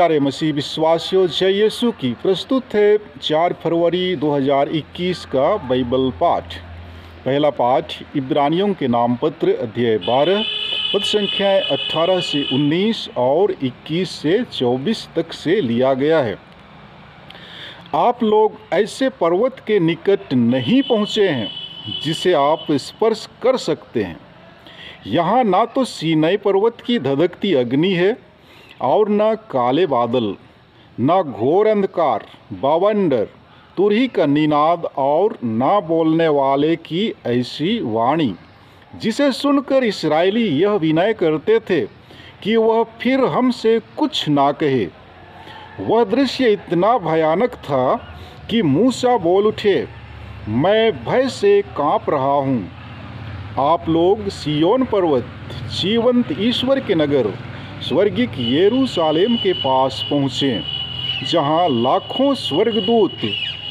प्यारे मसीह विश्वासियों, जय यीशु की। प्रस्तुत है 4 फरवरी 2021 का बाइबल पाठ। पहला पाठ इब्रानियों के नाम पत्र अध्याय 12 पद संख्याएँ 18 से 19 और 21 से 24 तक से लिया गया है। आप लोग ऐसे पर्वत के निकट नहीं पहुँचे हैं जिसे आप स्पर्श कर सकते हैं। यहाँ ना तो सीनै पर्वत की धधकती अग्नि है और न काले बादल, न घोर अंधकार, बवंडर, तुरही का निनाद और न बोलने वाले की ऐसी वाणी जिसे सुनकर इस्राएली यह विनय करते थे कि वह फिर हमसे कुछ ना कहे। वह दृश्य इतना भयानक था कि मूसा बोल उठे, मैं भय से काँप रहा हूँ। आप लोग सिय्योन पर्वत, जीवंत ईश्वर के नगर, स्वर्गिक यरूशलेम के पास पहुँचे, जहाँ लाखों स्वर्गदूत,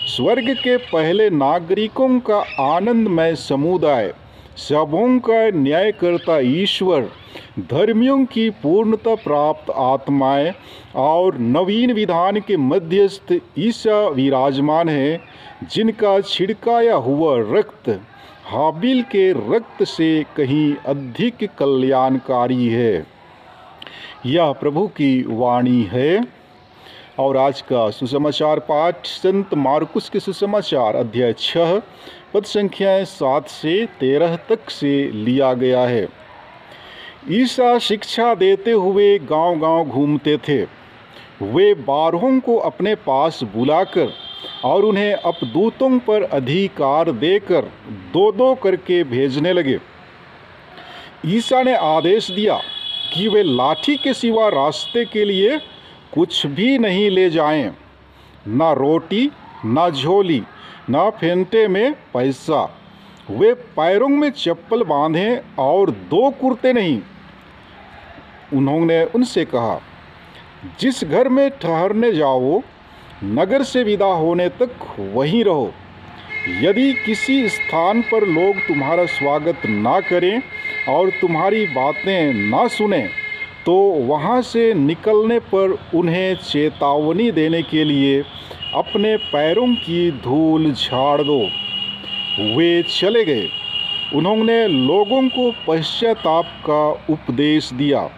स्वर्ग के पहले नागरिकों का आनंदमय समुदाय, सबों का न्यायकर्ता ईश्वर, धर्मियों की पूर्णता प्राप्त आत्माएं और नवीन विधान के मध्यस्थ ईसा विराजमान है, जिनका छिड़काया हुआ रक्त हाबिल के रक्त से कहीं अधिक कल्याणकारी है। यह प्रभु की वाणी है। और आज का सुसमाचार पाठ संत मार्कुस के सुसमाचार अध्याय 6 पद संख्याएँ 7 से 13 तक से लिया गया है। ईसा शिक्षा देते हुए गांव-गांव घूमते थे। वे 12 को अपने पास बुलाकर और उन्हें अपदूतों पर अधिकार देकर दो-दो करके भेजने लगे। ईसा ने आदेश दिया कि वे लाठी के सिवा रास्ते के लिए कुछ भी नहीं ले जाएं, ना रोटी, ना झोली, ना फेंटे में पैसा। वे पैरों में चप्पल बांधें और 2 कुर्ते नहीं। उन्होंने उनसे कहा, जिस घर में ठहरने जाओ, नगर से विदा होने तक वहीं रहो। यदि किसी स्थान पर लोग तुम्हारा स्वागत ना करें और तुम्हारी बातें ना सुने, तो वहाँ से निकलने पर उन्हें चेतावनी देने के लिए अपने पैरों की धूल झाड़ दो। वे चले गए। उन्होंने लोगों को पश्चाताप का उपदेश दिया,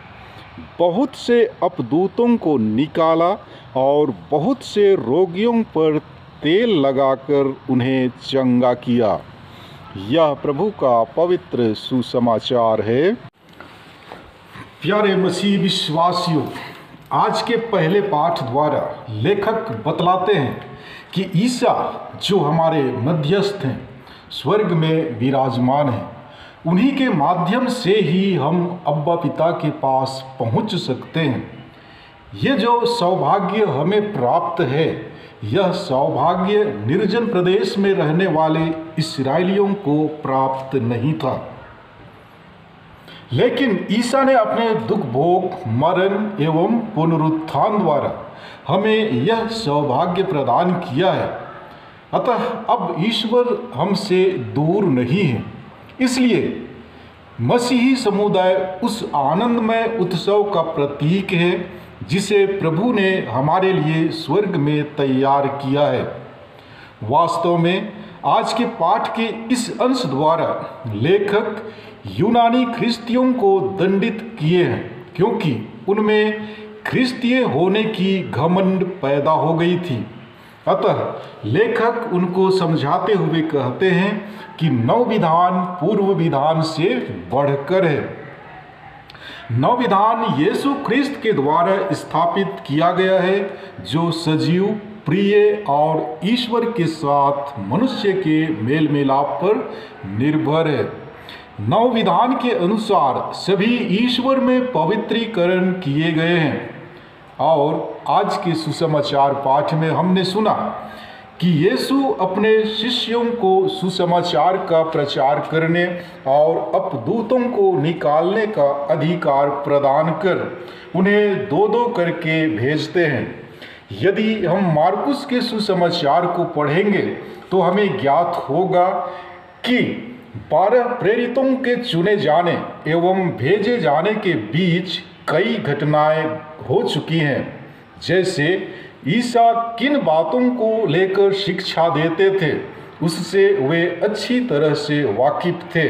बहुत से अपदूतों को निकाला और बहुत से रोगियों पर तेल लगाकर उन्हें चंगा किया। यह प्रभु का पवित्र सुसमाचार है। प्यारे मसीह विश्वासियों, आज के पहले पाठ द्वारा लेखक बतलाते हैं कि ईसा जो हमारे मध्यस्थ हैं, स्वर्ग में विराजमान हैं। उन्हीं के माध्यम से ही हम अब्बा पिता के पास पहुंच सकते हैं। ये जो सौभाग्य हमें प्राप्त है, यह सौभाग्य निर्जन प्रदेश में रहने वाले इस्राएलियों को प्राप्त नहीं था। लेकिन ईसा ने अपने दुख भोग, मरण एवं पुनरुत्थान द्वारा हमें यह सौभाग्य प्रदान किया है। अतः अब ईश्वर हमसे दूर नहीं है। इसलिए मसीही समुदाय उस आनंदमय उत्सव का प्रतीक है जिसे प्रभु ने हमारे लिए स्वर्ग में तैयार किया है। वास्तव में आज के पाठ के इस अंश द्वारा लेखक यूनानी ख्रिस्तियों को दंडित किए हैं, क्योंकि उनमें ख्रिस्तीय होने की घमंड पैदा हो गई थी। अतः लेखक उनको समझाते हुए कहते हैं कि नव विधान पूर्व विधान से बढ़कर है। नव विधान यीशु ख्रिस्त के द्वारा स्थापित किया गया है, जो सजीव, प्रिय और ईश्वर के साथ मनुष्य के मेल मिलाप पर निर्भर है। नव विधान के अनुसार सभी ईश्वर में पवित्रीकरण किए गए हैं। और आज के सुसमाचार पाठ में हमने सुना कि यीशु अपने शिष्यों को सुसमाचार का प्रचार करने और अपदूतों को निकालने का अधिकार प्रदान कर उन्हें 2-2 करके भेजते हैं। यदि हम मार्कुस के सुसमाचार को पढ़ेंगे तो हमें ज्ञात होगा कि 12 प्रेरितों के चुने जाने एवं भेजे जाने के बीच कई घटनाएं हो चुकी हैं, जैसे ईसा किन बातों को लेकर शिक्षा देते थे उससे वे अच्छी तरह से वाकिफ थे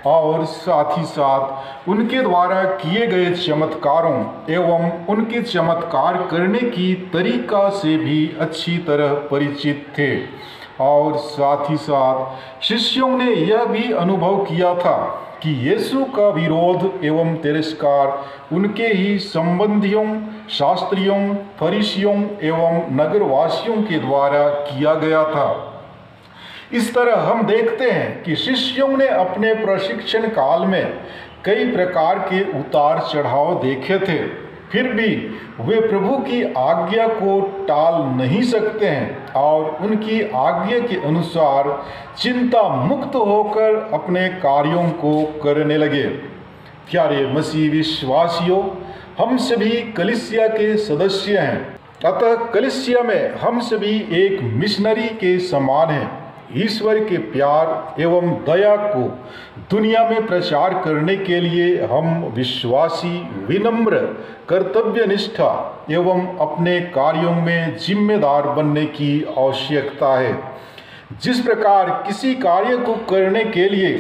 और साथ ही साथ उनके द्वारा किए गए चमत्कारों एवं उनके चमत्कार करने की तरीका से भी अच्छी तरह परिचित थे। और साथ ही साथ शिष्यों ने यह भी अनुभव किया था कि यीशु का विरोध एवं तिरस्कार उनके ही संबंधियों, शास्त्रियों, फरीसियों एवं नगरवासियों के द्वारा किया गया था। इस तरह हम देखते हैं कि शिष्यों ने अपने प्रशिक्षण काल में कई प्रकार के उतार चढ़ाव देखे थे, फिर भी वे प्रभु की आज्ञा को टाल नहीं सकते हैं और उनकी आज्ञा के अनुसार चिंता मुक्त होकर अपने कार्यों को करने लगे। प्यारे मसीह विश्वासियों, हम सभी कलीसिया के सदस्य हैं, अतः कलीसिया में हम सभी एक मिशनरी के समान हैं। ईश्वर के प्यार एवं दया को दुनिया में प्रचार करने के लिए हम विश्वासी, विनम्र, कर्तव्यनिष्ठा एवं अपने कार्यों में जिम्मेदार बनने की आवश्यकता है। जिस प्रकार किसी कार्य को करने के लिए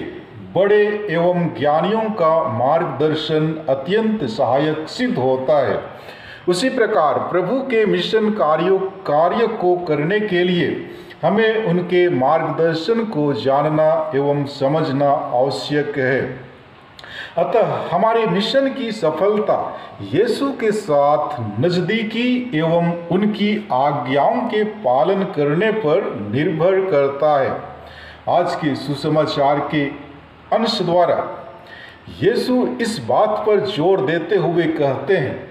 बड़े एवं ज्ञानियों का मार्गदर्शन अत्यंत सहायक सिद्ध होता है, उसी प्रकार प्रभु के मिशन कार्य को करने के लिए हमें उनके मार्गदर्शन को जानना एवं समझना आवश्यक है। अतः हमारे मिशन की सफलता यीशु के साथ नज़दीकी एवं उनकी आज्ञाओं के पालन करने पर निर्भर करता है। आज के सुसमाचार के अंश द्वारा यीशु इस बात पर जोर देते हुए कहते हैं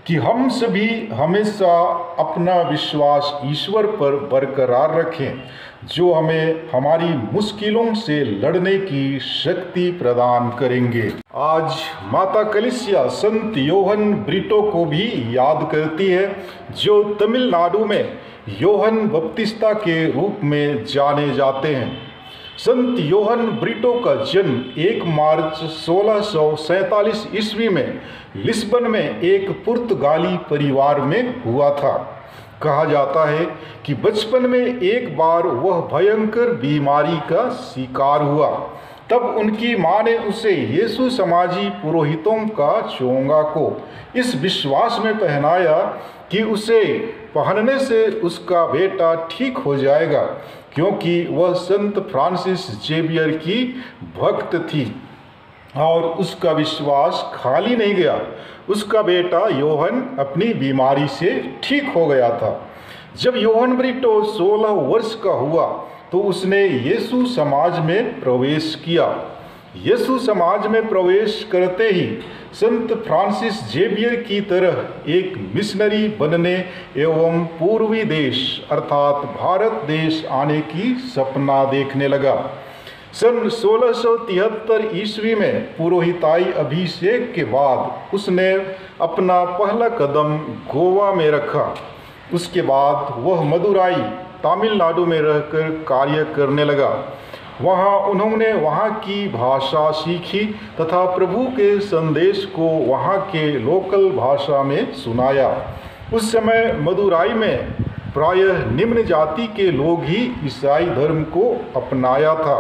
कि हम सभी हमेशा अपना विश्वास ईश्वर पर बरकरार रखें, जो हमें हमारी मुश्किलों से लड़ने की शक्ति प्रदान करेंगे। आज माता कलीसिया संत योहन ब्रिटो को भी याद करती है, जो तमिलनाडु में योहन बपतिस्ता के रूप में जाने जाते हैं। संत योहन ब्रिटो का जन्म 1 मार्च 1647 ईस्वी में लिस्बन में एक पुर्तगाली परिवार में हुआ था। कहा जाता है कि बचपन में एक बार वह भयंकर बीमारी का शिकार हुआ। तब उनकी मां ने उसे यीशु समाजी पुरोहितों का चोंगा को इस विश्वास में पहनाया कि उसे पहनने से उसका बेटा ठीक हो जाएगा, क्योंकि वह संत फ्रांसिस जेवियर की भक्त थी। और उसका विश्वास खाली नहीं गया, उसका बेटा योहन अपनी बीमारी से ठीक हो गया था। जब योहन ब्रिटो 16 वर्ष का हुआ तो उसने यीशु समाज में प्रवेश किया। यीशु समाज में प्रवेश करते ही संत फ्रांसिस जेवियर की तरह एक मिशनरी बनने एवं पूर्वी देश अर्थात भारत देश आने की सपना देखने लगा। सन 1673 ईस्वी में पुरोहिताई अभिषेक के बाद उसने अपना पहला कदम गोवा में रखा। उसके बाद वह मदुराई तमिलनाडु में रहकर कार्य करने लगा। वहाँ उन्होंने वहाँ की भाषा सीखी तथा प्रभु के संदेश को वहाँ के लोकल भाषा में सुनाया। उस समय मदुराई में प्रायः निम्न जाति के लोग ही ईसाई धर्म को अपनाया था।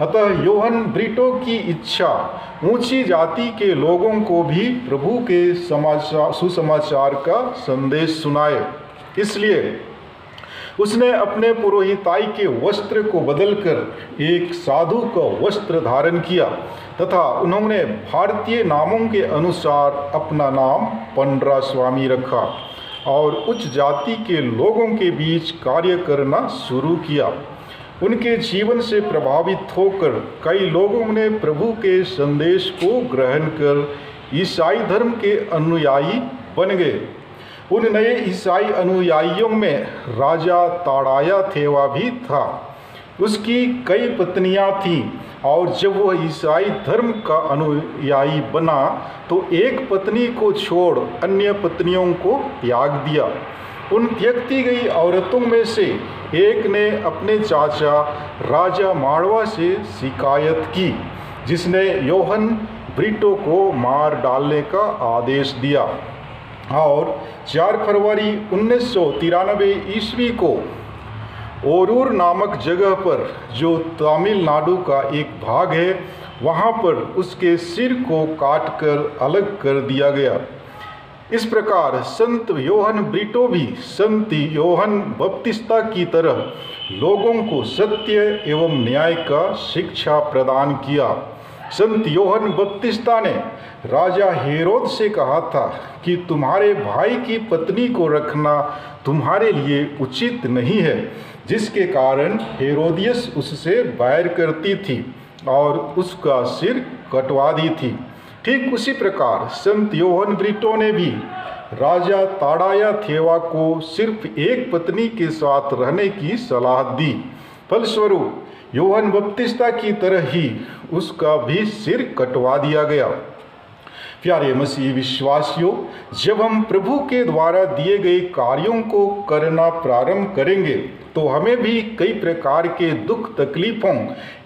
अतः योहन ब्रिटो की इच्छा ऊंची जाति के लोगों को भी प्रभु के सुसमाचार का संदेश सुनाए। इसलिए उसने अपने पुरोहिताई के वस्त्र को बदलकर एक साधु का वस्त्र धारण किया तथा उन्होंने भारतीय नामों के अनुसार अपना नाम पंडरा स्वामी रखा और उच्च जाति के लोगों के बीच कार्य करना शुरू किया। उनके जीवन से प्रभावित होकर कई लोगों ने प्रभु के संदेश को ग्रहण कर ईसाई धर्म के अनुयायी बन गए। उन नए ईसाई अनुयायियों में राजा ताड़ाया थेवा भी था। उसकी कई पत्नियां थीं और जब वह ईसाई धर्म का अनुयायी बना तो एक पत्नी को छोड़ अन्य पत्नियों को त्याग दिया। उन त्यक्ति गई औरतों में से एक ने अपने चाचा राजा माड़वा से शिकायत की, जिसने योहन ब्रिटो को मार डालने का आदेश दिया। और 4 फरवरी 1993 ईस्वी को ओरूर नामक जगह पर, जो तमिलनाडु का एक भाग है, वहाँ पर उसके सिर को काटकर अलग कर दिया गया। इस प्रकार संत योहन ब्रिटो भी संत योहन बपतिस्ता की तरह लोगों को सत्य एवं न्याय का शिक्षा प्रदान किया। संत योहन बपतिस्ता ने राजा हेरोद से कहा था कि तुम्हारे भाई की पत्नी को रखना तुम्हारे लिए उचित नहीं है, जिसके कारण हेरोदियस उससे बैर करती थी और उसका सिर कटवा दी थी। ठीक उसी प्रकार संत योहन ब्रिटो ने भी राजा ताड़ाया थेवा को सिर्फ एक पत्नी के साथ रहने की सलाह दी। फलस्वरूप योहन बपतिस्ता की तरह ही उसका भी सिर कटवा दिया गया। प्यारे मसीह विश्वासियों, जब हम प्रभु के द्वारा दिए गए कार्यों को करना प्रारंभ करेंगे तो हमें भी कई प्रकार के दुख तकलीफों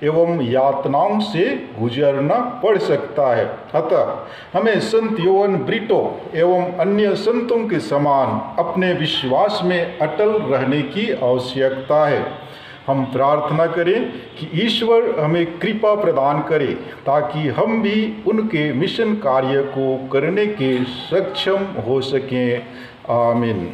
एवं यातनाओं से गुजरना पड़ सकता है। अतः हमें संत योहन ब्रिटो एवं अन्य संतों के समान अपने विश्वास में अटल रहने की आवश्यकता है। हम प्रार्थना करें कि ईश्वर हमें कृपा प्रदान करे ताकि हम भी उनके मिशन कार्य को करने के सक्षम हो सकें। आमीन।